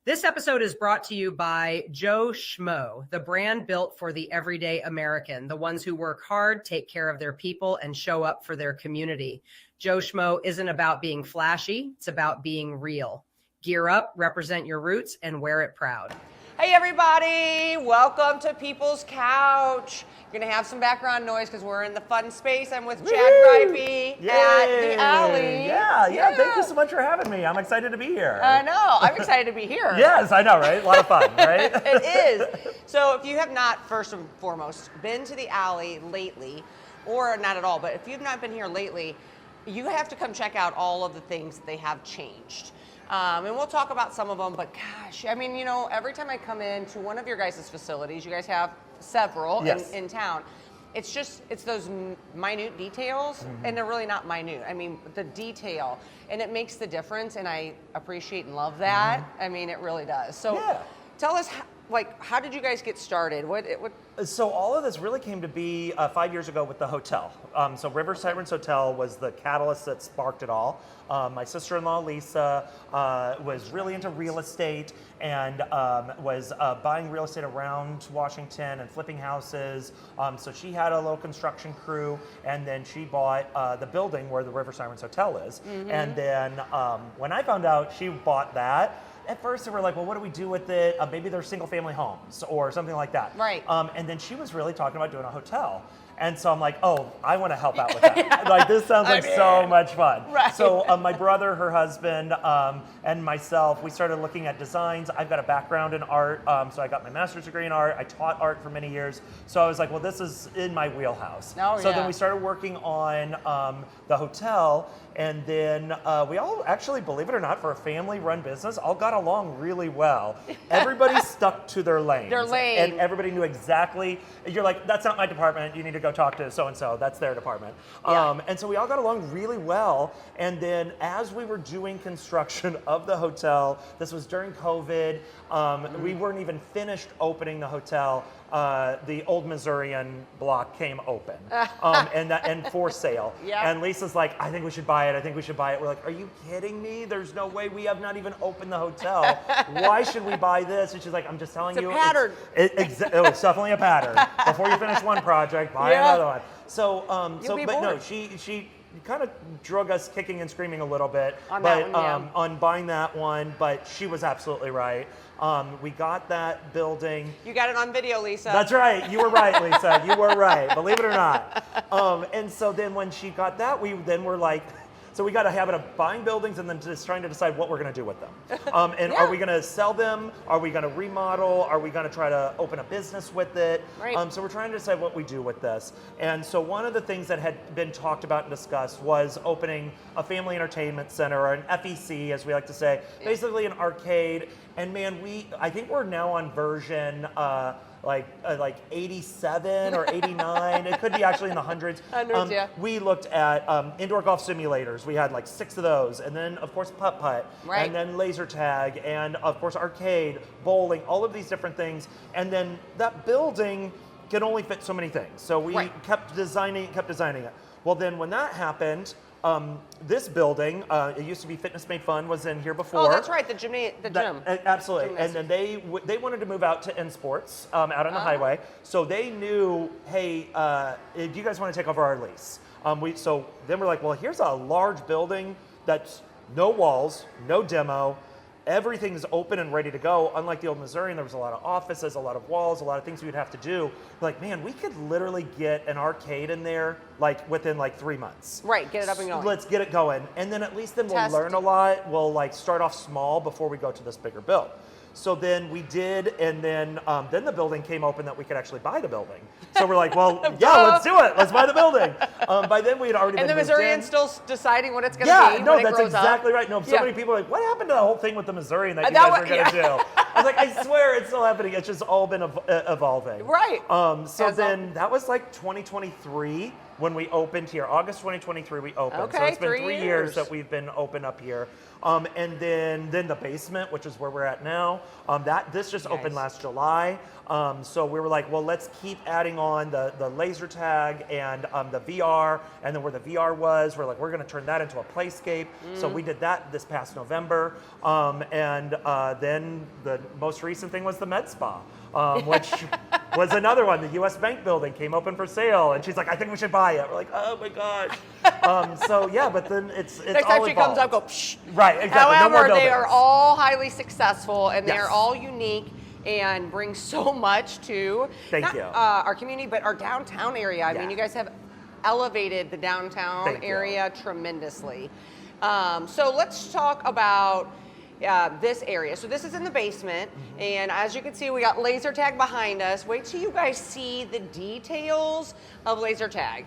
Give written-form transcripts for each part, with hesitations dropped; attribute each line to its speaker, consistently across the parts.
Speaker 1: This episode is brought to you by Joe Schmo, the brand built for the everyday American, the ones who work hard, take care of their people, and show up for their community. Joe Schmo isn't about being flashy, it's about being real. Gear up, represent your roots, and wear it proud.
Speaker 2: Hey everybody, welcome to People's Couch. You're gonna have some background noise because we're in the fun space. I'm with Chad Greife at the Alley.
Speaker 3: Yeah, thank you so much for having me. I'm excited to be here.
Speaker 2: I know, I'm excited to be here.
Speaker 3: Yes, I know, right? A lot of fun, right?
Speaker 2: It is. So if you have not, first and foremost, been to the Alley lately, or not at all, but if you've not been here lately, you have to come check out all of the things that they have changed. And we'll talk about some of them, but gosh, I mean, you know, every time I come into one of your guys' facilities, you guys have several in town, it's those minute details, and they're really not minute. I mean, the detail, and it makes the difference, and I appreciate and love that. I mean, it really does. So tell us, how did you guys get started?
Speaker 3: So all of this really came to be 5 years ago with the hotel. So River Sirens Hotel was the catalyst that sparked it all. My sister-in-law, Lisa, was really into real estate and was buying real estate around Washington and flipping houses. So she had a little construction crew, and then she bought the building where the River Sirens Hotel is. And then when I found out she bought that, at first they were like, well, what do we do with it? Maybe they're single family homes or something like that.
Speaker 2: Right.
Speaker 3: And then she was really talking about doing a hotel. And so I'm like, oh, I want to help out with that. Like, this sounds like so much fun.
Speaker 2: Right.
Speaker 3: So my brother, her husband, and myself, we started looking at designs. I've got a background in art, so I got my master's degree in art. I taught art for many years. So I was like, well, this is in my wheelhouse. So then we started working on the hotel. And then we all actually, believe it or not, for a family-run business, all got along really well. Everybody stuck to their lanes.
Speaker 2: Their lane.
Speaker 3: And everybody knew exactly, you're like, that's not my department, you need to go talk to so-and-so, that's their department. And so we all got along really well. And then as we were doing construction of the hotel, this was during COVID, we weren't even finished opening the hotel. The old Missourian block came open and for sale. And Lisa's like, I think we should buy it. I think we should buy it. We're like, are you kidding me? There's no way. We have not even opened the hotel. Why should we buy this? And she's like, I'm just telling you.
Speaker 2: It's a pattern.
Speaker 3: It's definitely a pattern. Before you finish one project, buy another one. No, she kind of drug us kicking and screaming a little bit on buying that one, but she was absolutely right. We got that building.
Speaker 2: You got it on video, Lisa.
Speaker 3: That's right. You were right, Lisa. You were right. Believe it or not. And so then when she got that, we were like, so we got a habit of buying buildings and then just trying to decide what we're going to do with them. Are we going to sell them? Are we going to remodel? Are we going to try to open a business with it? So we're trying to decide what we do with this. And so one of the things that had been talked about and discussed was opening a family entertainment center, or an FEC, as we like to say, basically an arcade. And man, I think we're now on version like 87 or 89. It could be actually in the hundreds. We looked at indoor golf simulators. We had like 6 of those. And then, of course, putt-putt. And then laser tag. And, of course, arcade, bowling, all of these different things. And then that building can only fit so many things. So we kept designing it. Well, then when that happened, this building, it used to be Fitness Made Fun, was in here before.
Speaker 2: Oh, that's right, the gym.
Speaker 3: Absolutely.
Speaker 2: Gymnasium.
Speaker 3: And then they wanted to move out to N Sports out on the highway. So they knew, hey, do you guys want to take over our lease? So then we're like, well, here's a large building that's no walls, no demo. Everything's open and ready to go. Unlike the old Missourian, there was a lot of offices, a lot of walls, a lot of things we would have to do. Like, man, we could literally get an arcade in there within 3 months.
Speaker 2: Right, get it up and going.
Speaker 3: Let's get it going. And then at least we'll learn a lot. We'll start off small before we go to this bigger build. So then we did, and then the building came open that we could actually buy the building. So we're like, well, yeah, let's do it. Let's buy the building. By then we had already been moved in.
Speaker 2: And the Missourian's still deciding what it's going to be.
Speaker 3: Yeah, no, that's exactly right. No, so many people are like, what happened to the whole thing with the Missourian that you guys were going to do? was like, I swear it's still happening. It's just all been evolving.
Speaker 2: Right.
Speaker 3: So then that was like 2023 when we opened here. August 2023 we opened.
Speaker 2: Okay,
Speaker 3: so it's been
Speaker 2: 3
Speaker 3: 3 years that we've been open up here. And then the basement, which is where we're at now, this just opened last July. So we were like, well, let's keep adding on the laser tag and the VR, and then where the VR was, we're like, we're going to turn that into a playscape. So we did that this past November. And then the most recent thing was the med spa, which was another one. The US Bank building came open for sale, and she's like, I think we should buy it. We're like, oh my gosh. So yeah, but then it's
Speaker 2: Next
Speaker 3: all
Speaker 2: time she
Speaker 3: evolved.
Speaker 2: comes up, go, psh.
Speaker 3: Right, exactly. No more
Speaker 2: However, they
Speaker 3: buildings.
Speaker 2: are all highly successful, and they
Speaker 3: Yes.
Speaker 2: are all unique and bring so much to
Speaker 3: Thank you.
Speaker 2: our community, but our downtown area. I mean, you guys have elevated the downtown
Speaker 3: Thank you.
Speaker 2: area tremendously. So let's talk about this area. So this is in the basement, and as you can see, we got laser tag behind us. Wait till you guys see the details of laser tag.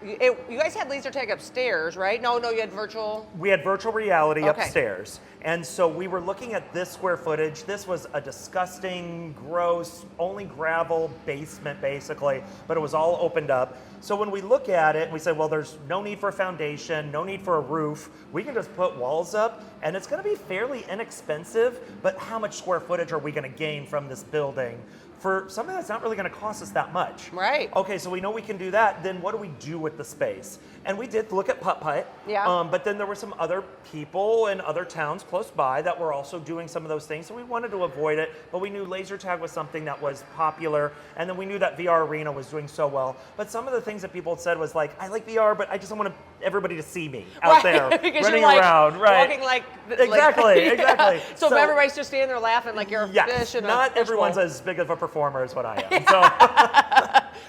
Speaker 2: You guys had laser tag upstairs, right? No, you had virtual.
Speaker 3: We had virtual reality
Speaker 2: Okay.
Speaker 3: upstairs. And so we were looking at this square footage. This was a disgusting, gross, only gravel basement basically, but it was all opened up. So when we look at it, we said, well, there's no need for a foundation, no need for a roof. We can just put walls up, and it's gonna be fairly inexpensive, but how much square footage are we gonna gain from this building for something that's not really gonna cost us that much?
Speaker 2: Right.
Speaker 3: Okay, so we know we can do that, then what do we do with the space? And we did look at Putt-Putt, but then there were some other people in other towns close by that were also doing some of those things, so we wanted to avoid it, but we knew laser tag was something that was popular, and then we knew that VR Arena was doing so well. But some of the things that people had said was like, I like VR, but I just don't want everybody to see me out there running around. Right.
Speaker 2: Walking like
Speaker 3: exactly.
Speaker 2: So if everybody's just standing there laughing like you're a fish in a
Speaker 3: not
Speaker 2: fishbowl.
Speaker 3: everyone's as big of a performer as what I am. So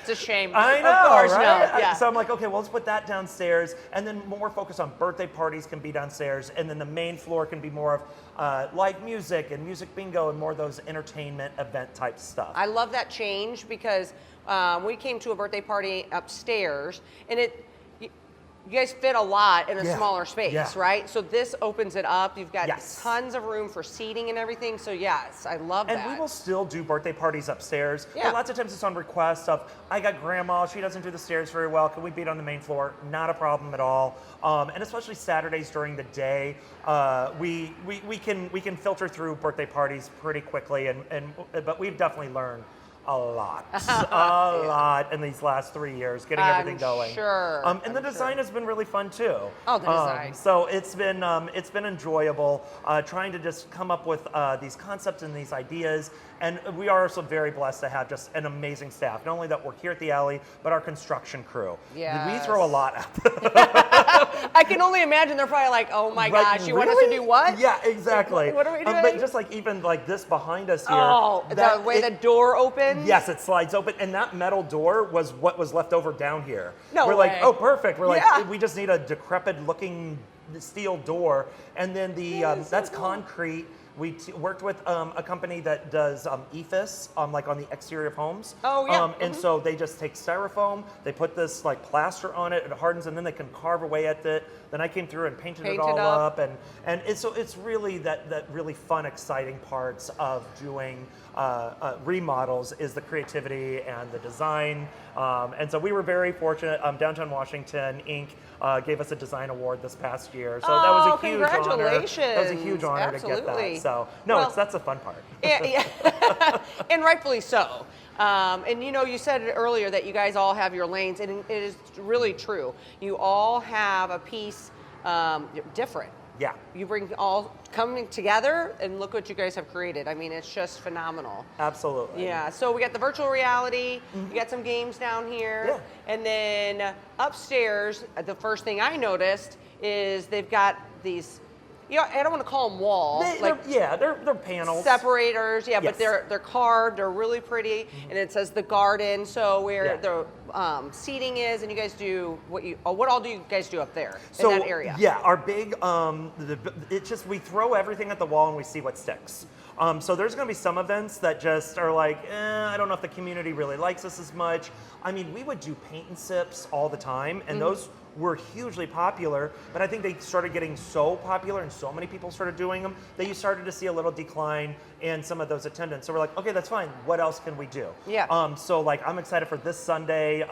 Speaker 2: it's a shame.
Speaker 3: I know,
Speaker 2: of course,
Speaker 3: right?
Speaker 2: No. Yeah.
Speaker 3: So I'm like, okay, well, let's put that downstairs, and then more focus on birthday parties can be downstairs, and then the main floor can be more of live music and music bingo and more of those entertainment event type stuff.
Speaker 2: I love that change because we came to a birthday party upstairs, and you guys fit a lot in a smaller space, right? So this opens it up. You've got tons of room for seating and everything. So yes, I love that.
Speaker 3: And we will still do birthday parties upstairs.
Speaker 2: Yeah.
Speaker 3: But lots of times it's on request of, I got grandma, she doesn't do the stairs very well. Can we be on the main floor? Not a problem at all. And especially Saturdays during the day, we can filter through birthday parties pretty quickly. But we've definitely learned a lot in these last 3 years, getting everything going.
Speaker 2: Sure.
Speaker 3: And the design has been really fun too.
Speaker 2: Oh, the design.
Speaker 3: So it's been enjoyable trying to just come up with these concepts and these ideas. And we are also very blessed to have just an amazing staff. Not only that work here at the Alley, but our construction crew.
Speaker 2: Yes.
Speaker 3: We throw a lot at them.
Speaker 2: I can only imagine they're probably like, oh my gosh, you want us to do what?
Speaker 3: Yeah, exactly.
Speaker 2: What are we doing?
Speaker 3: But just like even like this behind us here.
Speaker 2: Oh, the way the door opens?
Speaker 3: Yes, it slides open. And that metal door was what was left over down here.
Speaker 2: No
Speaker 3: We're
Speaker 2: way.
Speaker 3: like, oh, perfect. We're like, we just need a decrepit looking steel door. And then that's concrete. We worked with a company that does EFIS, like on the exterior of homes.
Speaker 2: Oh, yeah.
Speaker 3: And so they just take styrofoam, they put this like plaster on it, it hardens, and then they can carve away at it. Then I came through and painted it all up. And it's really that really fun, exciting parts of doing remodels is the creativity and the design. And so we were very fortunate. Downtown Washington Inc. Gave us a design award this past year. So that was a huge honor.
Speaker 2: Congratulations.
Speaker 3: That was a huge honor to get that. So that's the fun part.
Speaker 2: Yeah. And rightfully so. And you said it earlier that you guys all have your lanes, and it is really true. You all have a piece different.
Speaker 3: Yeah.
Speaker 2: You bring all coming together, and look what you guys have created. I mean, it's just phenomenal.
Speaker 3: Absolutely.
Speaker 2: Yeah, so we got the virtual reality, you got some games down here, and then upstairs, the first thing I noticed is they've got these, I don't want to call them walls.
Speaker 3: They're panels.
Speaker 2: Separators, but they're carved, they're really pretty, and it says the garden, so where the seating is, and you guys do, what all do you guys do up there in that area?
Speaker 3: Yeah, our big, it's just, we throw everything at the wall and we see what sticks. So there's going to be some events that just are like, I don't know if the community really likes us as much. I mean, we would do paint and sips all the time, and those were hugely popular, but I think they started getting so popular and so many people started doing them that you started to see a little decline in some of those attendance. So we're like, okay, that's fine. What else can we do?
Speaker 2: Yeah.
Speaker 3: So like, I'm excited for this Sunday.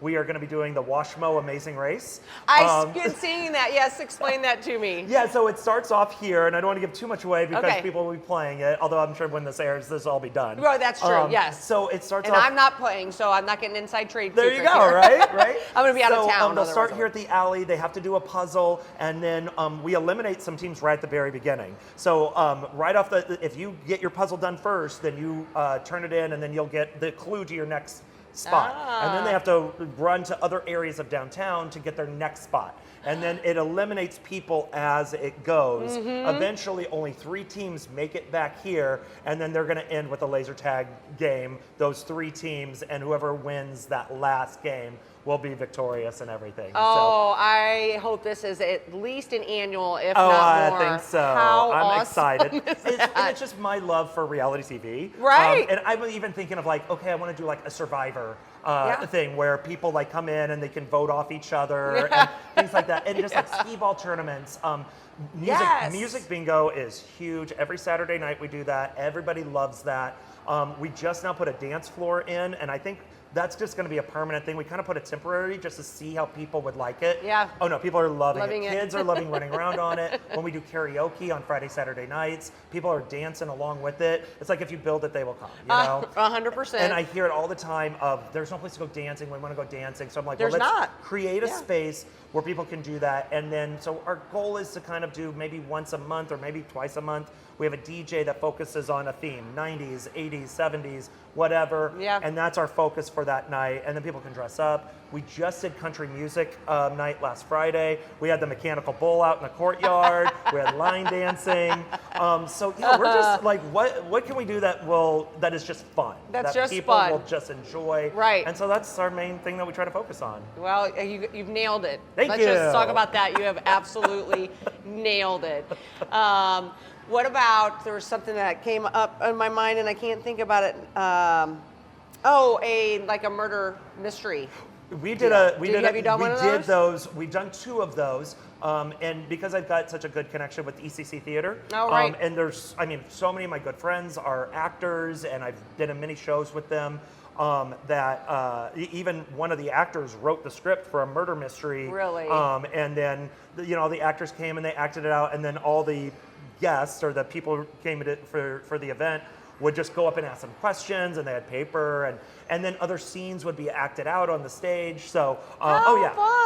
Speaker 3: We are going to be doing the Washmo Amazing Race.
Speaker 2: I've been seeing that. Yes, explain that to me.
Speaker 3: Yeah, so it starts off here, and I don't want to give too much away because
Speaker 2: Okay.
Speaker 3: people will be playing it, although I'm sure when this airs, this will all be done.
Speaker 2: Well, that's true, yes.
Speaker 3: So it starts
Speaker 2: And
Speaker 3: off...
Speaker 2: I'm not playing, so I'm not getting inside trade
Speaker 3: There you
Speaker 2: secret
Speaker 3: go,
Speaker 2: here.
Speaker 3: right?
Speaker 2: I'm going to be out of town.
Speaker 3: They'll
Speaker 2: otherwise
Speaker 3: start
Speaker 2: I
Speaker 3: here at the alley. They have to do a puzzle, and then we eliminate some teams right at the very beginning. So right off if you get your puzzle done first, then you turn it in, and then you'll get the clue to your next spot. And then they have to run to other areas of downtown to get their next spot. And then it eliminates people as it goes. Eventually, only 3 teams make it back here, and then they're going to end with a laser tag game, those 3 teams, and whoever wins that last game will be victorious and everything.
Speaker 2: Oh, I hope this is at least an annual, if
Speaker 3: Oh,
Speaker 2: not more.
Speaker 3: I think so.
Speaker 2: How
Speaker 3: I'm
Speaker 2: awesome
Speaker 3: excited.
Speaker 2: is
Speaker 3: And
Speaker 2: that?
Speaker 3: it's just my love for reality TV.
Speaker 2: Right.
Speaker 3: And I'm even thinking of like, okay, I want to do like a Survivor
Speaker 2: Yeah.
Speaker 3: thing where people like come in and they can vote off each other and things like that. And just like skee ball tournaments. Music bingo is huge. Every Saturday night we do that. Everybody loves that. We just now put a dance floor in, and I think that's just going to be a permanent thing. We kind of put a temporary just to see how people would like it.
Speaker 2: Yeah.
Speaker 3: Oh no, people are loving
Speaker 2: it.
Speaker 3: Kids are loving running around on it. When we do karaoke on Friday, Saturday nights, people are dancing along with it. It's like if you build it, they will come. You know,
Speaker 2: 100%.
Speaker 3: And I hear it all the time of there's no place to go dancing. We want to go dancing. So I'm like,
Speaker 2: There's
Speaker 3: well, let's
Speaker 2: not.
Speaker 3: create a
Speaker 2: Yeah.
Speaker 3: space where people can do that. And then, so our goal is to kind of do maybe once a month or maybe twice a month. We have a DJ that focuses on a theme, 90s, 80s, 70s, whatever.
Speaker 2: Yeah.
Speaker 3: And that's our focus for that night. And then people can dress up. We just did country music night last Friday. We had the mechanical bull out in the courtyard. We had line dancing. So yeah, we're just like, what can we do that is just fun?
Speaker 2: That's
Speaker 3: that
Speaker 2: just
Speaker 3: people
Speaker 2: fun.
Speaker 3: will just enjoy.
Speaker 2: Right.
Speaker 3: And so that's our main thing that we try to focus on.
Speaker 2: Well, you've nailed it.
Speaker 3: Thank
Speaker 2: Let's
Speaker 3: you.
Speaker 2: just talk about that. You have absolutely nailed it. What about, there was something that came up in my mind and I can't think about it. Like a murder mystery.
Speaker 3: We
Speaker 2: We've done
Speaker 3: those. We've done 2 of those. And because I've got such a good connection with ECC Theater,
Speaker 2: Oh, right.
Speaker 3: And so many of my good friends are actors, and I've done many shows with them. Even one of the actors wrote the script for a murder mystery.
Speaker 2: Really?
Speaker 3: And then the actors came and they acted it out, and then all the guests or the people who came for the event would just go up and ask them questions, and they had paper, and then other scenes would be acted out on the stage. So,
Speaker 2: fun.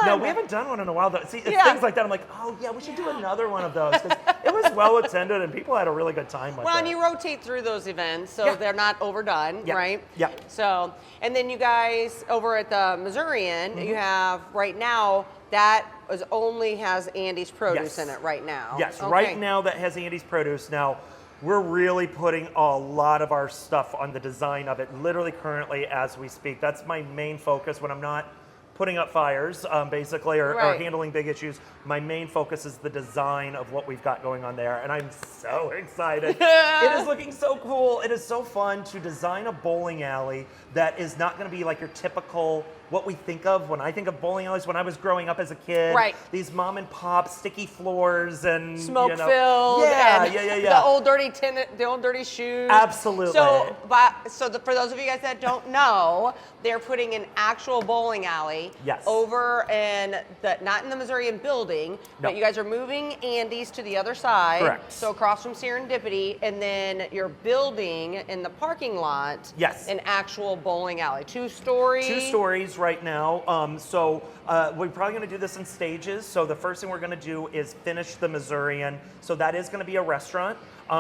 Speaker 3: No, we haven't done one in a while though. See, it's
Speaker 2: Yeah.
Speaker 3: things like that. I'm like, oh yeah, we should do another one of those because it was well attended and people had a really good time with
Speaker 2: Well,
Speaker 3: it.
Speaker 2: and you rotate through those events, so
Speaker 3: Yeah.
Speaker 2: they're not overdone,
Speaker 3: Yeah.
Speaker 2: right?
Speaker 3: Yeah.
Speaker 2: So, and then you guys over at the Missourian,
Speaker 3: Mm-hmm.
Speaker 2: you have right now that only has Andy's produce
Speaker 3: Yes.
Speaker 2: in it right now.
Speaker 3: Yes,
Speaker 2: Okay.
Speaker 3: right now that has Andy's produce. Now, we're really putting a lot of our stuff on the design of it, literally currently as we speak. That's my main focus when I'm not putting up fires, basically, or
Speaker 2: Right.
Speaker 3: handling big issues. My main focus is the design of what we've got going on there, and I'm so excited. It is looking so cool. It is so fun to design a bowling alley that is not going to be like your typical, what we think of when I think of bowling alleys when I was growing up as a kid.
Speaker 2: Right.
Speaker 3: These mom and pop sticky floors and
Speaker 2: Smoke
Speaker 3: you know,
Speaker 2: filled.
Speaker 3: Yeah,
Speaker 2: and
Speaker 3: yeah.
Speaker 2: The old dirty the old dirty shoes.
Speaker 3: Absolutely.
Speaker 2: So, for those of you guys that don't know, they're putting an actual bowling alley
Speaker 3: Yes.
Speaker 2: over not in the Missourian building,
Speaker 3: No.
Speaker 2: but you guys are moving Andy's to the other side.
Speaker 3: Correct.
Speaker 2: So across from Serendipity, and then you're building in the parking lot.
Speaker 3: Yes.
Speaker 2: An actual bowling alley, 2-story.
Speaker 3: 2 stories right now. We're probably going to do this in stages. So the first thing we're going to do is finish the Missourian. So that is going to be a restaurant.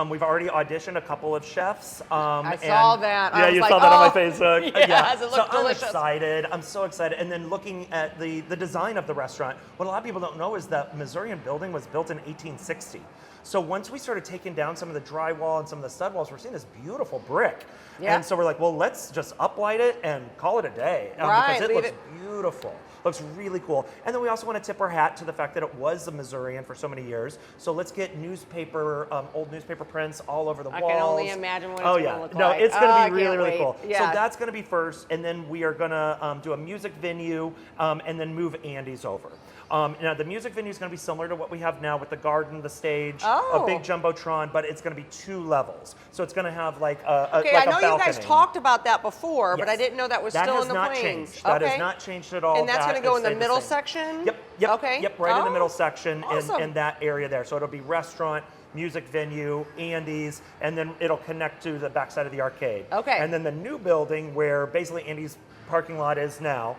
Speaker 3: We've already auditioned a couple of chefs.
Speaker 2: I saw that. I
Speaker 3: Yeah,
Speaker 2: was
Speaker 3: you
Speaker 2: like,
Speaker 3: saw that on my
Speaker 2: "Oh,
Speaker 3: Facebook.
Speaker 2: yes, it
Speaker 3: so
Speaker 2: looked
Speaker 3: I'm
Speaker 2: delicious."
Speaker 3: excited. I'm so excited. And then looking at the design of the restaurant, what a lot of people don't know is that Missourian building was built in 1860. So once we started taking down some of the drywall and some of the stud walls, we're seeing this beautiful brick.
Speaker 2: Yeah.
Speaker 3: And so we're like, well, let's just uplight it and call it a day.
Speaker 2: Right,
Speaker 3: because it
Speaker 2: leave
Speaker 3: looks
Speaker 2: it-
Speaker 3: beautiful. Looks really cool. And then we also want to tip our hat to the fact that it was the Missourian for so many years. So let's get newspaper, old newspaper prints all over the walls.
Speaker 2: I can only imagine what it's
Speaker 3: oh,
Speaker 2: going
Speaker 3: yeah.
Speaker 2: to look
Speaker 3: No,
Speaker 2: like.
Speaker 3: it's going
Speaker 2: I
Speaker 3: to be really,
Speaker 2: can't
Speaker 3: really
Speaker 2: wait.
Speaker 3: cool.
Speaker 2: Yeah.
Speaker 3: So that's going to be first, and then we are going to do a music venue and then move Andy's over. Now, the music venue is going to be similar to what we have now with the garden, the stage, a big jumbotron, but it's going to be 2 levels. So it's going to have like a
Speaker 2: Okay,
Speaker 3: like
Speaker 2: I know
Speaker 3: a
Speaker 2: you guys
Speaker 3: balcony.
Speaker 2: talked about that before, but I
Speaker 3: Yes.
Speaker 2: didn't know that was
Speaker 3: That
Speaker 2: still
Speaker 3: has
Speaker 2: in the
Speaker 3: not
Speaker 2: plans.
Speaker 3: changed. That has not changed at all.
Speaker 2: And that's
Speaker 3: That
Speaker 2: going to go
Speaker 3: has
Speaker 2: in the
Speaker 3: stayed
Speaker 2: middle
Speaker 3: same.
Speaker 2: section?
Speaker 3: Yep.
Speaker 2: Okay.
Speaker 3: Yep, right in the middle
Speaker 2: Oh,
Speaker 3: section
Speaker 2: awesome.
Speaker 3: in that area there. So it'll be restaurant, music venue, Andy's, and then it'll connect to the backside of the arcade.
Speaker 2: Okay.
Speaker 3: And then the new building where basically Andy's parking lot is now,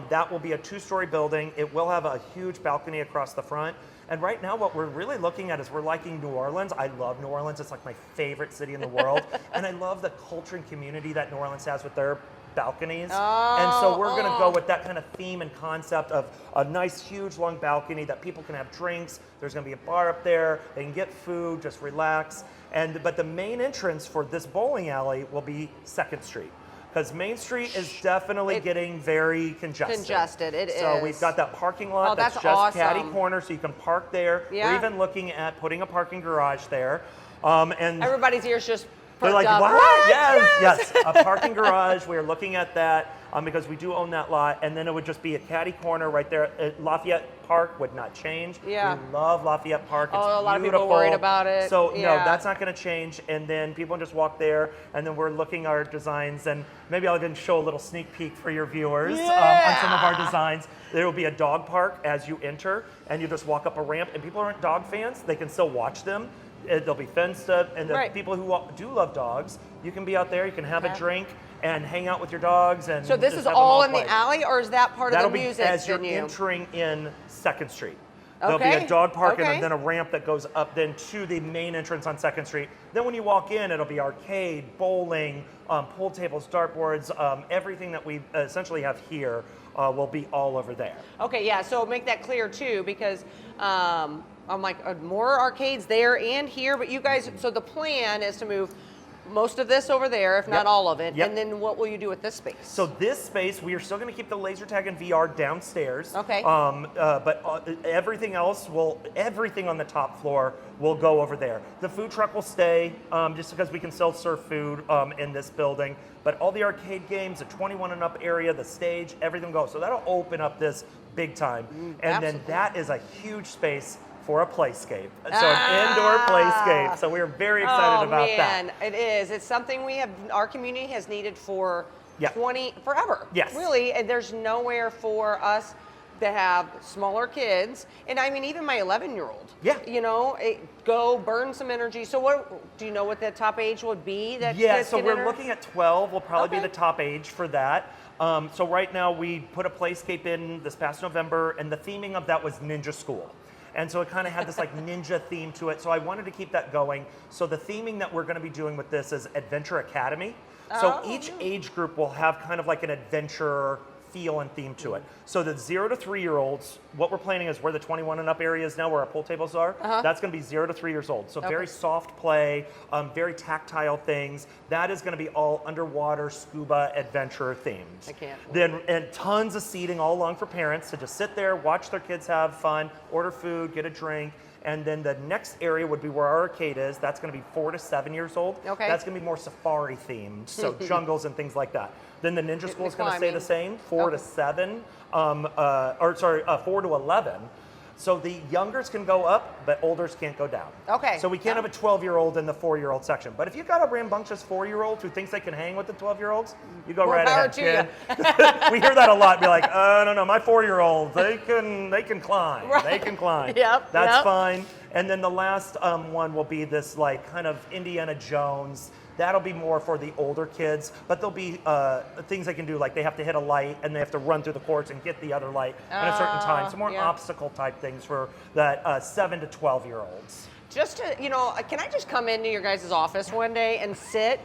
Speaker 3: that will be a 2-story building. It will have a huge balcony across the front. And right now what we're really looking at is we're liking New Orleans. I love New Orleans. It's like my favorite city in the world. And I love the culture and community that New Orleans has with their balconies. And so we're going to go with that kind of theme and concept of a nice, huge, long balcony that people can have drinks. There's going to be a bar up there. They can get food, just relax. But the main entrance for this bowling alley will be 2nd Street. Because Main Street is definitely getting very congested.
Speaker 2: Congested, it
Speaker 3: So
Speaker 2: is.
Speaker 3: we've got that parking lot
Speaker 2: that's
Speaker 3: just
Speaker 2: awesome.
Speaker 3: catty corner, so you can park there.
Speaker 2: Yeah.
Speaker 3: We're even looking at putting a parking garage there. And
Speaker 2: Everybody's ears just
Speaker 3: they're
Speaker 2: perked
Speaker 3: like,
Speaker 2: up.
Speaker 3: what? Yes, a parking garage. We are looking at that because we do own that lot. And then it would just be a catty corner right there. Lafayette Park would not change.
Speaker 2: Yeah.
Speaker 3: We love Lafayette Park. It's
Speaker 2: Oh, a lot of people
Speaker 3: beautiful.
Speaker 2: worried about it.
Speaker 3: So no,
Speaker 2: Yeah.
Speaker 3: that's not going to change. And then people can just walk there. And then we're looking at our designs. And maybe I'll even show a little sneak peek for your viewers on some of our designs. There will be a dog park as you enter. And you just walk up a ramp. And people aren't dog fans. They can still watch them. They'll be fenced up, and the people who do love dogs, you can be out there, you can have a drink and hang out with your dogs. And
Speaker 2: So this
Speaker 3: just
Speaker 2: is
Speaker 3: have them
Speaker 2: all in
Speaker 3: play.
Speaker 2: the alley, or is that part
Speaker 3: That'll
Speaker 2: of the
Speaker 3: be
Speaker 2: music
Speaker 3: as
Speaker 2: venue?
Speaker 3: you're entering in 2nd Street. There'll be
Speaker 2: Okay.
Speaker 3: a dog park
Speaker 2: Okay.
Speaker 3: and then a ramp that goes up then to the main entrance on 2nd Street. Then when you walk in, it'll be arcade, bowling, pool tables, dartboards, everything that we essentially have here will be all over there.
Speaker 2: Okay, yeah, so make that clear too, because I'm like, more arcades there and here, but you guys, so the plan is to move most of this over there, if not all of it, and then what will you do with this space?
Speaker 3: So this space, we are still going to keep the laser tag and VR downstairs.
Speaker 2: Okay.
Speaker 3: But everything else everything on the top floor will go over there. The food truck will stay, just because we can still serve food in this building. But all the arcade games, the 21 and up area, the stage, everything goes. So that'll open up this big time. And then that is a huge space for a playscape. So an indoor playscape. So we're very excited about that.
Speaker 2: It is. It's something our community has needed for forever.
Speaker 3: Yes.
Speaker 2: Really, and there's nowhere for us to have smaller kids. And I mean, even my 11-year-old.
Speaker 3: Yeah.
Speaker 2: You know, go burn some energy. So do you know what the top age would be that
Speaker 3: Yeah,
Speaker 2: kids
Speaker 3: so
Speaker 2: can
Speaker 3: we're
Speaker 2: enter?
Speaker 3: looking at 12 will probably be the top age for that. So right now we put a playscape in this past November, and the theming of that was Ninja School. And so it kind of had this like ninja theme to it. So I wanted to keep that going. So the theming that we're going to be doing with this is Adventure Academy. So each age group will have kind of like an adventure feel and theme to it. So the 0 to 3-year-olds, what we're planning is where the 21 and up area is now, where our pool tables are. That's going to be 0 to 3 years old. So very soft play, very tactile things. That is going to be all underwater scuba adventure themed.
Speaker 2: I can't wait.
Speaker 3: Then and tons of seating all along for parents to just sit there, watch their kids have fun, order food, get a drink. And then the next area would be where our arcade is. That's going to be 4 to 7 years old.
Speaker 2: Okay.
Speaker 3: That's going to be more safari themed, so jungles and things like that. Then the Ninja School is going to stay the same, 4 to 7, 4 to 11. So the youngers can go up, but olders can't go down.
Speaker 2: Okay.
Speaker 3: So we can't have a 12-year-old in the 4-year-old section. But if you've got a rambunctious 4-year-old who thinks they can hang with the 12-year-olds, you go
Speaker 2: More
Speaker 3: right
Speaker 2: power
Speaker 3: ahead,
Speaker 2: to
Speaker 3: kid. We hear that a lot. Be like, no, my 4-year-olds, they can climb.
Speaker 2: Right.
Speaker 3: They can climb.
Speaker 2: Yep,
Speaker 3: That's
Speaker 2: yep.
Speaker 3: fine. And then the last one will be this like kind of Indiana Jones. That'll be more for the older kids, but there'll be things they can do, like they have to hit a light and they have to run through the courts and get the other light at a certain time. So more obstacle type things for that 7 to 12-year-olds.
Speaker 2: just to, can I just come into your guys' office one day and sit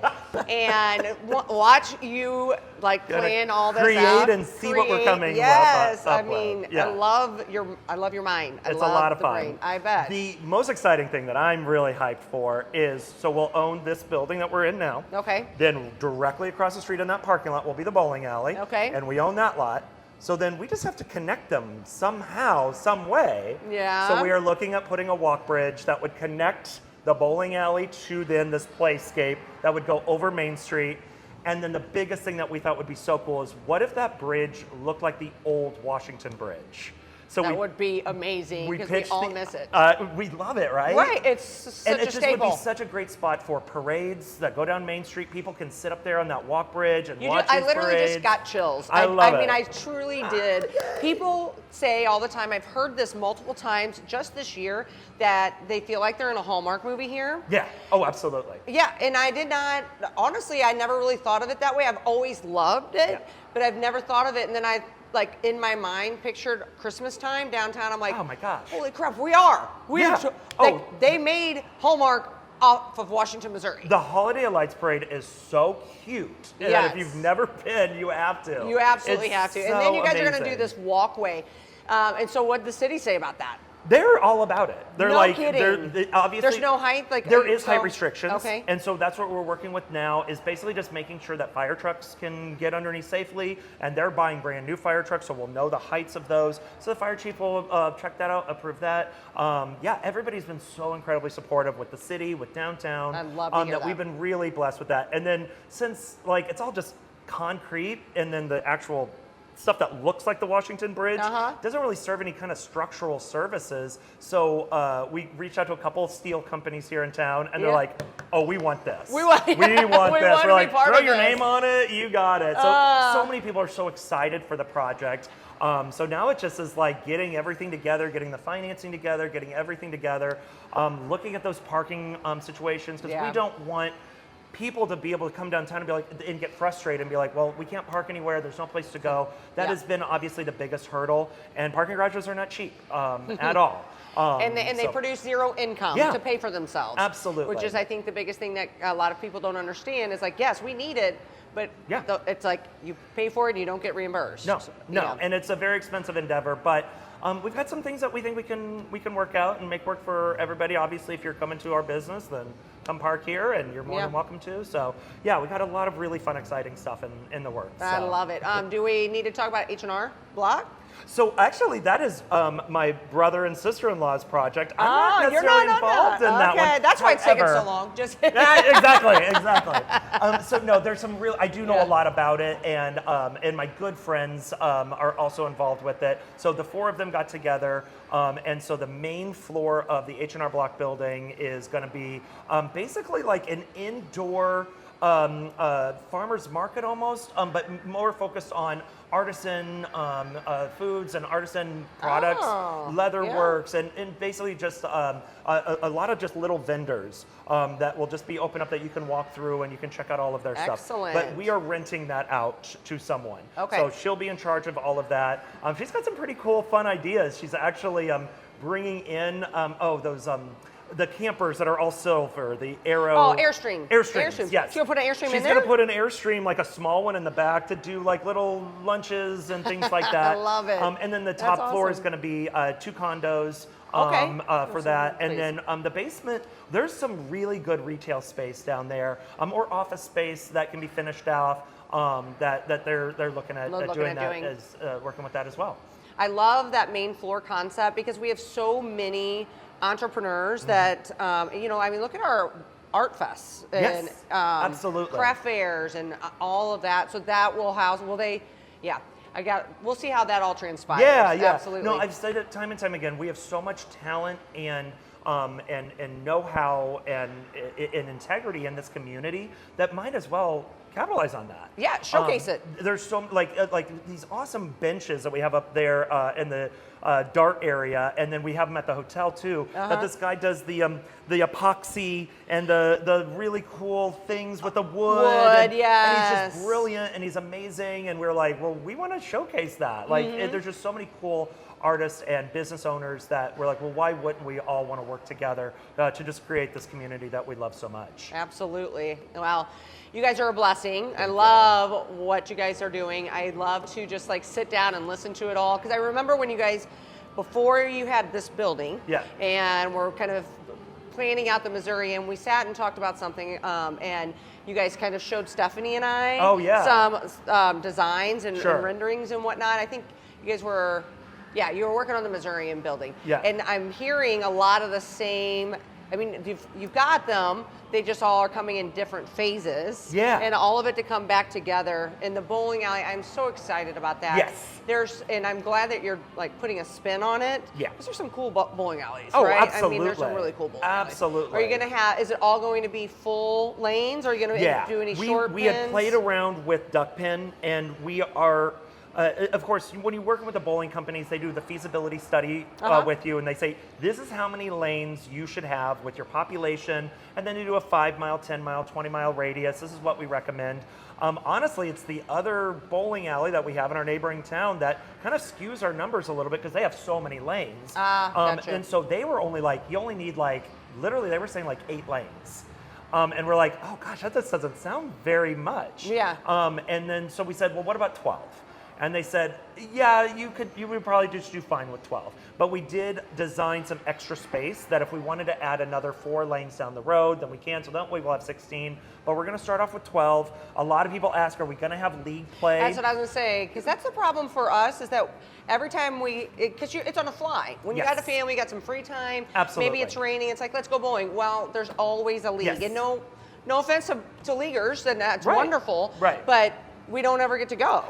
Speaker 2: and watch you like plan all this out?
Speaker 3: Create and see what we're coming
Speaker 2: Yes,
Speaker 3: up
Speaker 2: I mean,
Speaker 3: with. Yeah.
Speaker 2: I love your mind.
Speaker 3: It's a lot of fun.
Speaker 2: Brain. I bet.
Speaker 3: The most exciting thing that I'm really hyped for is, so we'll own this building that we're in now.
Speaker 2: Okay.
Speaker 3: Then directly across the street in that parking lot will be the bowling alley.
Speaker 2: Okay.
Speaker 3: And we own that lot. So then we just have to connect them somehow, some way.
Speaker 2: Yeah.
Speaker 3: So we are looking at putting a walk bridge that would connect the bowling alley to then this playscape that would go over Main Street. And then the biggest thing that we thought would be so cool is, what if that bridge looked like the old Washington Bridge? So
Speaker 2: that would be amazing because we all miss it.
Speaker 3: We love it, right?
Speaker 2: Right, it's such
Speaker 3: and it
Speaker 2: a
Speaker 3: just
Speaker 2: staple.
Speaker 3: would be such a great spot for parades that go down Main Street. People can sit up there on that walk bridge and watch
Speaker 2: I
Speaker 3: these
Speaker 2: literally
Speaker 3: parades.
Speaker 2: just got chills.
Speaker 3: I love it.
Speaker 2: I mean, I truly did. People say all the time, I've heard this multiple times just this year, that they feel like they're in a Hallmark movie here.
Speaker 3: Yeah, oh, absolutely.
Speaker 2: Yeah, and I did not, honestly, I never really thought of it that way. I've always loved it,
Speaker 3: Yeah.
Speaker 2: but I've never thought of it. And then I, like, in my mind, pictured Christmas time downtown. I'm like,
Speaker 3: Oh my gosh.
Speaker 2: holy crap, we are.
Speaker 3: Yeah.
Speaker 2: Like, they made Hallmark off of Washington, Missouri.
Speaker 3: The Holiday of Lights parade is so cute. And
Speaker 2: Yes.
Speaker 3: if you've never been, you have to.
Speaker 2: You absolutely
Speaker 3: It's
Speaker 2: have to.
Speaker 3: so
Speaker 2: And then you guys are going to do
Speaker 3: amazing.
Speaker 2: this walkway. And so what did the city say about that?
Speaker 3: They're all about it. They're
Speaker 2: No
Speaker 3: like,
Speaker 2: kidding.
Speaker 3: obviously.
Speaker 2: There's no height? Like,
Speaker 3: there is
Speaker 2: so-
Speaker 3: height restrictions.
Speaker 2: Okay.
Speaker 3: And so that's what we're working with now, is basically just making sure that fire trucks can get underneath safely. And they're buying brand new fire trucks, so we'll know the heights of those. So the fire chief will check that out, approve that. Yeah, everybody's been so incredibly supportive with the city, with downtown.
Speaker 2: I love to hear that.
Speaker 3: We've been really blessed with that. And then since, like, it's all just concrete, and then the actual stuff that looks like the Washington Bridge doesn't really serve any kind of structural services. So we reached out to a couple of steel companies here in town, and they're like, "Oh, we want this.
Speaker 2: We want
Speaker 3: this."
Speaker 2: we
Speaker 3: We're
Speaker 2: want to be
Speaker 3: like,
Speaker 2: part
Speaker 3: "Throw
Speaker 2: of
Speaker 3: your
Speaker 2: this."
Speaker 3: name on it. You got it." So many people are so excited for the project. So now it just is like getting everything together, getting the financing together, getting everything together, looking at those parking situations, because we don't want people to be able to come downtown and be like, and get frustrated and be like, well, we can't park anywhere. There's no place to go. That has been obviously the biggest hurdle, and parking garages are not cheap at all.
Speaker 2: And they produce zero income to pay for themselves.
Speaker 3: Absolutely.
Speaker 2: Which is, I think, the biggest thing that a lot of people don't understand is like, yes, we need it, but it's like you pay for it and you don't get reimbursed.
Speaker 3: No,
Speaker 2: So,
Speaker 3: and it's a very expensive endeavor, but we've got some things that we think we can work out and make work for everybody. Obviously, if you're coming to our business, then come park here, and you're more than welcome to. So, yeah, we got a lot of really fun, exciting stuff in the works.
Speaker 2: I love it. Do we need to talk about H&R Block?
Speaker 3: So actually, that is my brother and sister-in-law's project. I'm not
Speaker 2: you're
Speaker 3: necessarily
Speaker 2: not
Speaker 3: involved in that one.
Speaker 2: Okay, that's why it's taking
Speaker 3: However-
Speaker 2: so long. Just
Speaker 3: exactly. So no, there's some real. I do know a lot about it, and my good friends are also involved with it. So the four of them got together, and so the main floor of the H&R Block building is going to be basically like an indoor farmer's market almost, but more focused on artisan foods and artisan products, leatherworks, and basically just a lot of just little vendors that will just be open up that you can walk through and you can check out all of their stuff.
Speaker 2: Excellent.
Speaker 3: But we are renting that out to someone.
Speaker 2: Okay.
Speaker 3: So she'll be in charge of all of that. She's got some pretty cool, fun ideas. She's actually bringing in those. The campers that are all silver, the Aero.
Speaker 2: Oh, Airstream.
Speaker 3: Airstreams, yes.
Speaker 2: She'll put an Airstream in there?
Speaker 3: She's going to put an Airstream, like a small one in the back, to do like little lunches and things like that.
Speaker 2: I love it.
Speaker 3: And then the top floor is
Speaker 2: awesome.
Speaker 3: going to be 2 condos for
Speaker 2: That's
Speaker 3: that.
Speaker 2: nice.
Speaker 3: And then the basement, there's some really good retail space down there, or office space that can be finished off, that they're looking at doing that, as working with that as well.
Speaker 2: I love that main floor concept because we have so many entrepreneurs that, I mean, look at our art fests and
Speaker 3: absolutely.
Speaker 2: craft fairs and all of that. So that will house, we'll see how that all transpires.
Speaker 3: Yeah.
Speaker 2: Absolutely.
Speaker 3: No, I've said it time and time again. We have so much talent and know-how and integrity in this community that might as well capitalize on that.
Speaker 2: Yeah, showcase it.
Speaker 3: There's so like these awesome benches that we have up there in the Dart area, and then we have them at the hotel too. That this guy does the epoxy and the really cool things with the wood. And he's just brilliant and he's amazing. And we're like, well, we want to showcase that. Like, there's just so many cool artists and business owners that we're like, well, why wouldn't we all want to work together to just create this community that we love so much?
Speaker 2: Absolutely. Well, you guys are a blessing. I love what you guys are doing. I love to just like sit down and listen to it all. Because I remember when you guys, before you had this building, and we're kind of planning out the Missouri, and we sat and talked about something, and you guys kind of showed Stephanie and I some designs and renderings and whatnot. I think you guys were, you were working on the Missourian building. And I'm hearing a lot of the same, I mean, you've got them, they just all are coming in different phases. And all of it to come back together. In the bowling alley, I'm so excited about that. And I'm glad that you're like putting a spin on it. Because there's some cool bowling alleys, right?
Speaker 3: Absolutely.
Speaker 2: I mean, there's some really cool bowling alleys.
Speaker 3: Absolutely.
Speaker 2: Are you going to have, is it all going to be full lanes? Or are you going to do any short pins?
Speaker 3: We had played around with duck pin, and we are, of course, when you're working with the bowling companies, they do the feasibility study with you, and they say, this is how many lanes you should have with your population, and then you do a 5-mile, 10-mile, 20-mile radius. This is what we recommend. Honestly, it's the other bowling alley that we have in our neighboring town that kind of skews our numbers a little bit because they have so many lanes.
Speaker 2: Gotcha.
Speaker 3: And so they were only like, you only need like, literally they were saying like 8 lanes. And we're like, oh gosh, that just doesn't sound very much. And then so we said, well, what about 12? And they said, yeah, you would probably just do fine with 12. But we did design some extra space that if we wanted to add another 4 lanes down the road, then we can. So that way we'll have 16. But we're going to start off with 12. A lot of people ask, are we going to have league play?
Speaker 2: That's what I was going to say. Because that's the problem for us is that every time because it's on the fly. When you got a family, you got some free time. Maybe it's raining. It's like, let's go bowling. Well, there's always a league. And no offense to leaguers, and that's wonderful. But we don't ever get to go.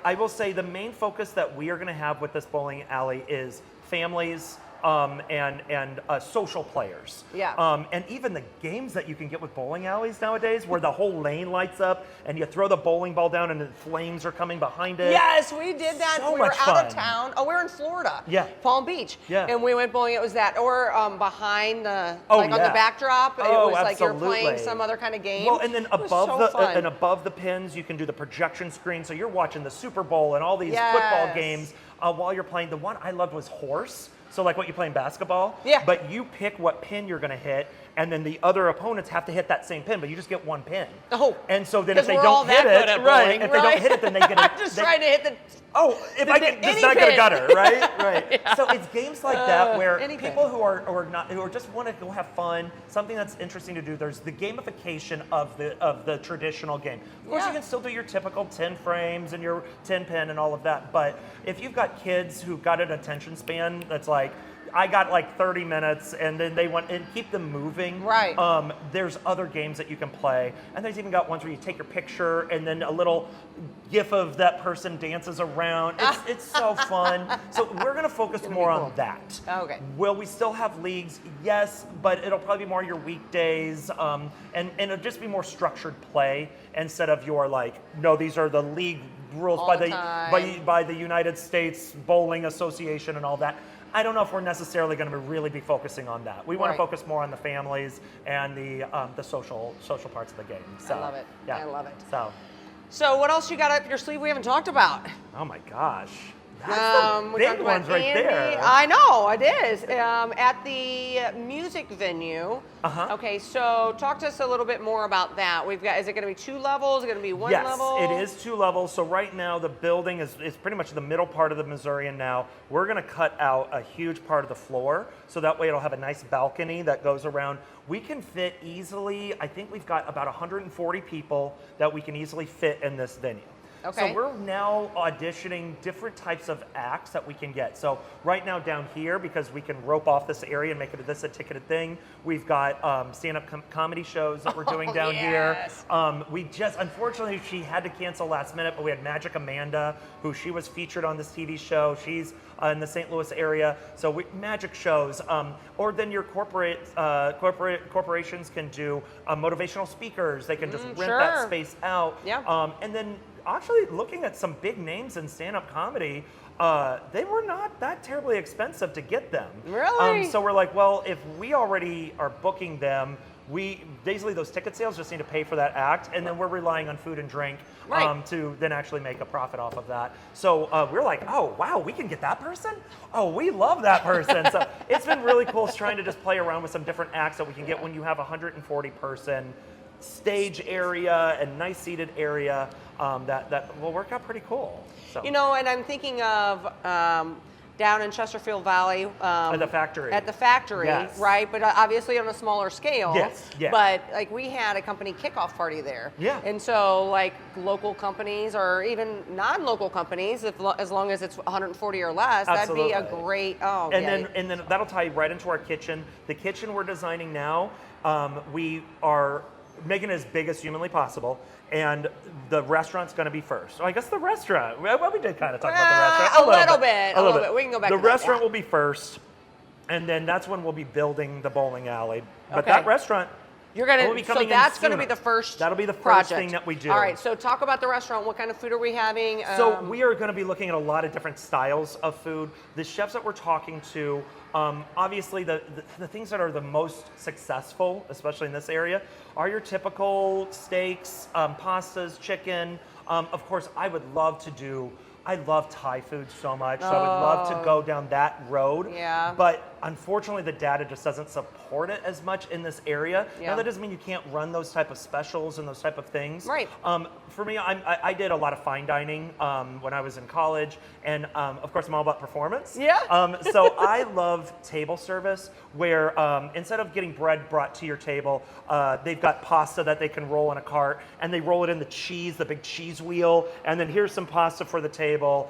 Speaker 3: I will say the main focus that we are going to have with this bowling alley is families and social players. And even the games that you can get with bowling alleys nowadays where the whole lane lights up and you throw the bowling ball down and the flames are coming behind it.
Speaker 2: Yes, we did that.
Speaker 3: So
Speaker 2: we were
Speaker 3: much
Speaker 2: out
Speaker 3: fun.
Speaker 2: of town. Oh, we were in Florida. Palm Beach. And we went bowling. It was that. Or behind the, on the backdrop. It was like you're playing some other kind of game.
Speaker 3: Well, and then above the pins, you can do the projection screen. So you're watching the Super Bowl and all these football games while you're playing. The one I loved was horse. So like what you play in basketball, but you pick what pin you're going to hit, and then the other opponents have to hit that same pin, but you just get one pin. And so then if they don't hit it, if they don't hit it, then they get.
Speaker 2: I'm just trying to hit the.
Speaker 3: If I can just not get a gutter, right? So it's games like that where people who are just want to go have fun, something that's interesting to do. There's the gamification of the traditional game. Of course, you can still do your typical 10 frames and your 10 pin and all of that, but if you've got kids who've got an attention span that's like, I got like 30 minutes, and then they want and keep them moving. There's other games that you can play, and there's even got ones where you take your picture and then a little GIF of that person dances around. It's so fun. So we're going to focus more on that. Will we still have leagues? Yes, but it'll probably be more your weekdays, and it'll just be more structured play instead of your like, no, these are the league rules by the United States Bowling Association and all that. I don't know if we're necessarily going to really be focusing on that. We want to focus more on the families and the social parts of the game. So,
Speaker 2: I love it. I love it.
Speaker 3: So
Speaker 2: what else you got up your sleeve we haven't talked about?
Speaker 3: Oh my gosh. That's the big ones right there.
Speaker 2: I know, it is. At the music venue. Okay, so talk to us a little bit more about that. Is it going to be 2 levels? Is it going to be 1 level?
Speaker 3: Yes, it is 2 levels. So right now the building is pretty much the middle part of the Missourian now. We're going to cut out a huge part of the floor, so that way it'll have a nice balcony that goes around. We can fit easily, I think we've got about 140 people that we can easily fit in this venue. So we're now auditioning different types of acts that we can get. So right now down here, because we can rope off this area and make it a ticketed thing, we've got stand-up comedy shows that we're doing down here. We just, unfortunately, she had to cancel last minute, but we had Magic Amanda, who she was featured on this TV show. She's in the St. Louis area. So magic shows, or then your corporations can do motivational speakers. They can just rent that space out. And then actually looking at some big names in stand-up comedy, they were not that terribly expensive to get them.
Speaker 2: Really?
Speaker 3: So we're like, well, if we already are booking them, basically those ticket sales just need to pay for that act, and then we're relying on food and drink to then actually make a profit off of that. So we're like, oh wow, we can get that person? Oh, we love that person. So it's been really cool trying to just play around with some different acts that we can get when you have 140 person stage area and nice seated area that will work out pretty cool. So.
Speaker 2: You know, and I'm thinking of down in Chesterfield Valley.
Speaker 3: At the factory.
Speaker 2: At the factory,
Speaker 3: yes.
Speaker 2: right? But obviously on a smaller scale.
Speaker 3: Yes, yeah.
Speaker 2: But like we had a company kickoff party there.
Speaker 3: Yeah.
Speaker 2: And so like local companies or even non-local companies, as long as it's 140 or less,
Speaker 3: Absolutely.
Speaker 2: that'd be a great,
Speaker 3: And then that'll tie right into our kitchen. The kitchen we're designing now, we are making it as big as humanly possible, and the restaurant's going to be first. So I guess the restaurant. Well, we did kind of talk about the restaurant
Speaker 2: a little bit. We can go back.
Speaker 3: The
Speaker 2: to
Speaker 3: restaurant
Speaker 2: that,
Speaker 3: will be first, and then that's when we'll be building the bowling alley. But
Speaker 2: Okay.
Speaker 3: that restaurant.
Speaker 2: You're gonna.
Speaker 3: will be
Speaker 2: So
Speaker 3: coming in
Speaker 2: that's gonna be
Speaker 3: sooner.
Speaker 2: the first.
Speaker 3: That'll be the first
Speaker 2: project.
Speaker 3: thing that we do.
Speaker 2: All right. So talk about the restaurant. What kind of food are we having?
Speaker 3: So we are going to be looking at a lot of different styles of food. The chefs that we're talking to, obviously the things that are the most successful, especially in this area, are your typical steaks, pastas, chicken. Of course, I love Thai food so much, so I would love to go down that road.
Speaker 2: Yeah.
Speaker 3: But unfortunately, the data just doesn't support it as much in this area.
Speaker 2: Yeah.
Speaker 3: Now, that doesn't mean you can't run those type of specials and those type of things.
Speaker 2: Right.
Speaker 3: For me, I did a lot of fine dining when I was in college, and of course, I'm all about performance.
Speaker 2: Yeah.
Speaker 3: So I love table service, where instead of getting bread brought to your table, they've got pasta that they can roll in a cart, and they roll it in the cheese, the big cheese wheel, and then here's some pasta for the table.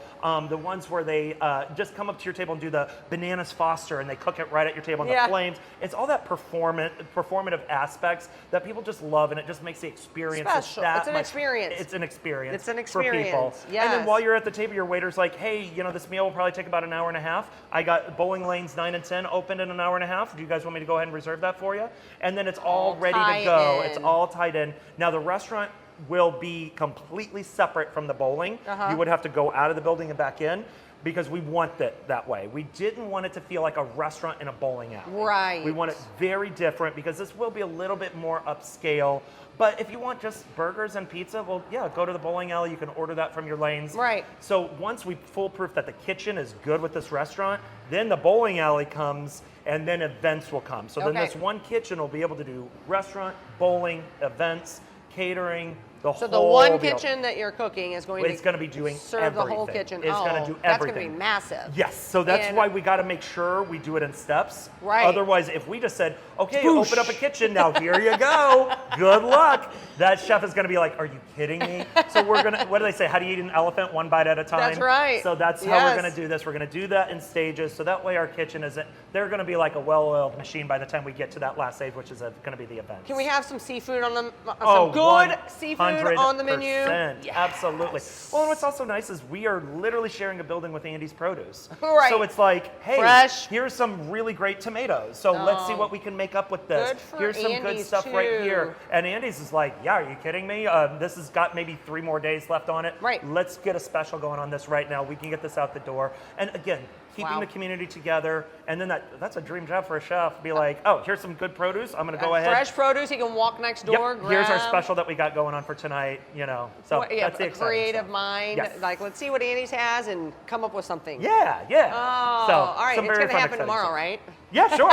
Speaker 3: The ones where they just come up to your table and do the bananas Foster, and they cook it right at your table in the flames. It's all that performative aspects that people just love, and it just makes the experience
Speaker 2: Special. It's an experience.
Speaker 3: It's an experience.
Speaker 2: It's an
Speaker 3: for people.
Speaker 2: experience,
Speaker 3: And
Speaker 2: yes.
Speaker 3: then while you're at the table, your waiter's like, hey, this meal will probably take about an hour and a half. I got bowling lanes 9 and 10 opened in an hour and a half. Do you guys want me to go ahead and reserve that for you? And then it's all ready to go.
Speaker 2: tied
Speaker 3: It's
Speaker 2: in.
Speaker 3: all tied in. Now the restaurant will be completely separate from the bowling. You would have to go out of the building and back in, because we want it that way. We didn't want it to feel like a restaurant in a bowling alley.
Speaker 2: Right.
Speaker 3: We want it very different, because this will be a little bit more upscale. But if you want just burgers and pizza, well, yeah, go to the bowling alley. You can order that from your lanes.
Speaker 2: Right.
Speaker 3: So once we foolproof that the kitchen is good with this restaurant, then the bowling alley comes, and then events will come. So then this one kitchen will be able to do restaurant, bowling, events, catering, the whole
Speaker 2: So the one
Speaker 3: deal.
Speaker 2: kitchen that you're cooking is going
Speaker 3: It's going to be doing
Speaker 2: serve the whole
Speaker 3: everything.
Speaker 2: kitchen.
Speaker 3: It's going to do everything.
Speaker 2: That's going to be massive.
Speaker 3: Yes, so that's
Speaker 2: And-
Speaker 3: why we got to make sure we do it in steps.
Speaker 2: Right.
Speaker 3: Otherwise, if we just said, okay,
Speaker 2: Boosh.
Speaker 3: open up a kitchen, now here you go, good luck, that chef is going to be like, are you kidding me? So we're going to, what do they say, how do you eat an elephant one bite at a time?
Speaker 2: That's right.
Speaker 3: So that's how we're going to do this. We're going to do that in stages, so that way our kitchen isn't, they're going to be like a well-oiled machine by the time we get to that last stage, which is going to be the event.
Speaker 2: Can we have some seafood on the
Speaker 3: Oh,
Speaker 2: some good seafood on the
Speaker 3: 100%.
Speaker 2: menu? Yes.
Speaker 3: Absolutely. Well, and what's also nice is we are literally sharing a building with Andy's Produce.
Speaker 2: Right.
Speaker 3: So it's like, hey,
Speaker 2: Fresh.
Speaker 3: here's some really great tomatoes. So let's see what we can make up with this.
Speaker 2: Good for
Speaker 3: Here's some good
Speaker 2: Andy's,
Speaker 3: stuff right
Speaker 2: too.
Speaker 3: here. And Andy's is like, yeah, are you kidding me? This has got maybe 3 more days left on it.
Speaker 2: Right.
Speaker 3: Let's get a special going on this right now. We can get this out the door. And again, keeping
Speaker 2: Wow.
Speaker 3: the community together, and then that's a dream job for a chef. Be like, oh, here's some good produce. I'm going to go ahead.
Speaker 2: Fresh produce. You can walk next door.
Speaker 3: Yep. Here's our
Speaker 2: grab.
Speaker 3: special that we got going on for tonight. So
Speaker 2: What, yeah,
Speaker 3: that's the
Speaker 2: a
Speaker 3: exciting
Speaker 2: creative
Speaker 3: stuff.
Speaker 2: mind.
Speaker 3: Yes.
Speaker 2: Like, let's see what Andy's has and come up with something.
Speaker 3: Yeah.
Speaker 2: Oh,
Speaker 3: So
Speaker 2: all right.
Speaker 3: some
Speaker 2: It's
Speaker 3: very
Speaker 2: going to
Speaker 3: fun,
Speaker 2: happen
Speaker 3: exciting
Speaker 2: tomorrow,
Speaker 3: stuff.
Speaker 2: right?
Speaker 3: Yeah, sure.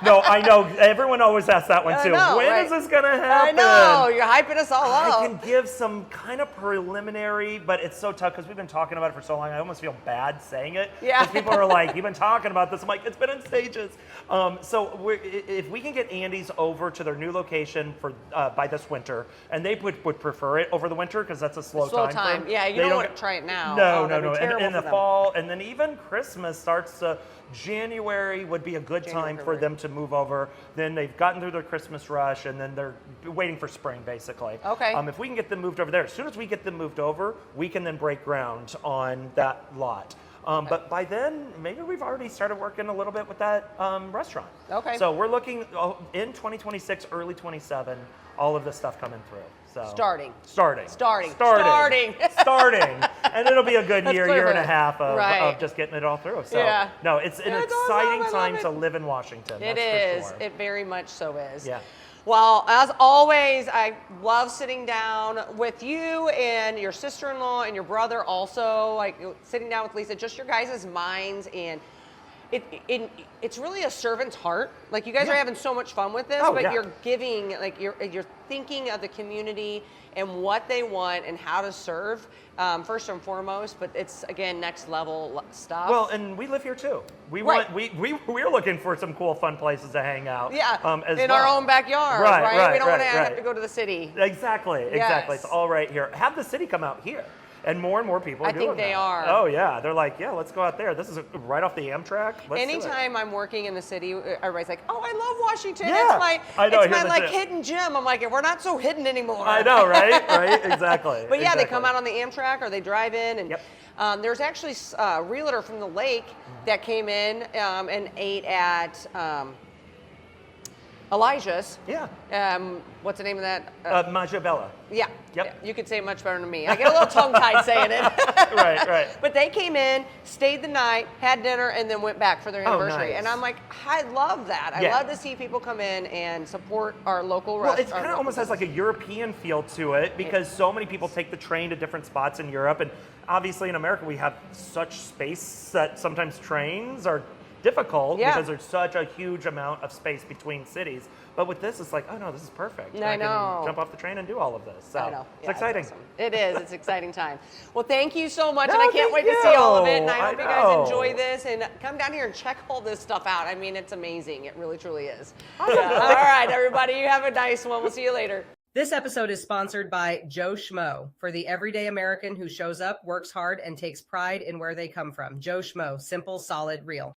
Speaker 3: No, I know. Everyone always asks that one
Speaker 2: I
Speaker 3: too.
Speaker 2: know,
Speaker 3: When
Speaker 2: right?
Speaker 3: is this going to
Speaker 2: I
Speaker 3: happen?
Speaker 2: know. You're hyping us all up.
Speaker 3: I can give some kind of preliminary, but it's so tough because we've been talking about it for so long. I almost feel bad saying it.
Speaker 2: Yeah.
Speaker 3: Because people are like, you've been talking about this. I'm like, it's been in stages. So if we can get Andy's over to their new location for by this winter, and they would prefer it over the winter because that's a slow time.
Speaker 2: time.
Speaker 3: for them.
Speaker 2: Yeah, you
Speaker 3: They
Speaker 2: don't want to try it now.
Speaker 3: No,
Speaker 2: Oh, that'd be
Speaker 3: no.
Speaker 2: terrible
Speaker 3: In the
Speaker 2: for them.
Speaker 3: fall, and then even Christmas starts to. January would be a good time for
Speaker 2: February.
Speaker 3: them to move over. Then they've gotten through their Christmas rush, and then they're waiting for spring, basically.
Speaker 2: Okay.
Speaker 3: If we can get them moved over there, as soon as we get them moved over, we can then break ground on that lot. But by then, maybe we've already started working a little bit with that restaurant.
Speaker 2: Okay.
Speaker 3: So we're looking in 2026, early 27, all of this stuff coming through. So
Speaker 2: Starting.
Speaker 3: And it'll be a good
Speaker 2: That's
Speaker 3: year
Speaker 2: clever.
Speaker 3: and a half
Speaker 2: Right.
Speaker 3: of just getting it all through. So
Speaker 2: Yeah.
Speaker 3: no, it's an
Speaker 2: Yeah, it's
Speaker 3: exciting
Speaker 2: awesome. I
Speaker 3: time
Speaker 2: love
Speaker 3: to
Speaker 2: it.
Speaker 3: live in Washington.
Speaker 2: It
Speaker 3: that's
Speaker 2: is.
Speaker 3: for sure.
Speaker 2: It very much so is.
Speaker 3: Yeah.
Speaker 2: Well, as always, I love sitting down with you and your sister-in-law and your brother also, like sitting down with Lisa, just your guys' minds, and it's really a servant's heart. Like you guys are having so much fun with this, but you're giving, like you're thinking of the community and what they want and how to serve, first and foremost. But it's again next level stuff.
Speaker 3: Well, and we live here too. We're looking for some cool, fun places to hang out.
Speaker 2: Yeah,
Speaker 3: in
Speaker 2: our own backyard, right? We don't want to have to go to the city.
Speaker 3: Exactly. It's all right here. Have the city come out here. And more people are doing that.
Speaker 2: I think they are.
Speaker 3: Oh, yeah. They're like, yeah, let's go out there. This is right off the Amtrak.
Speaker 2: Anytime I'm working in the city, everybody's like, oh, I love Washington.
Speaker 3: Yeah.
Speaker 2: It's my like hidden gem. I'm like, we're not so hidden anymore.
Speaker 3: I know, right? Right? Exactly.
Speaker 2: But yeah, they come out on the Amtrak or they drive in. And there's actually a realtor from the lake that came in and ate at Elijah's.
Speaker 3: Yeah.
Speaker 2: What's the name of that?
Speaker 3: Majabella.
Speaker 2: Yeah.
Speaker 3: Yep.
Speaker 2: Yeah, you could say it much better than me. I get a little tongue-tied saying it.
Speaker 3: Right.
Speaker 2: But they came in, stayed the night, had dinner, and then went back for their anniversary.
Speaker 3: Nice.
Speaker 2: And I'm like, I love that. I love to see people come in and support our local restaurant.
Speaker 3: Well, it kind of almost has like a European feel to it because so many people take the train to different spots in Europe. And obviously in America, we have such space that sometimes trains are difficult because there's such a huge amount of space between cities. But with this, it's like, oh no, this is perfect.
Speaker 2: I know.
Speaker 3: Can jump off the train and do all of this. So
Speaker 2: I know.
Speaker 3: It's exciting.
Speaker 2: It's awesome. It is. It's an exciting time. Well, thank you so much, and I can't wait to see all of it. And I hope you guys enjoy this and come down here and check all this stuff out. I mean, it's amazing. It really, truly is. All right, everybody, you have a nice one. We'll see you later.
Speaker 1: This episode is sponsored by Joe Schmo, for the everyday American who shows up, works hard, and takes pride in where they come from. Joe Schmo, simple, solid, real.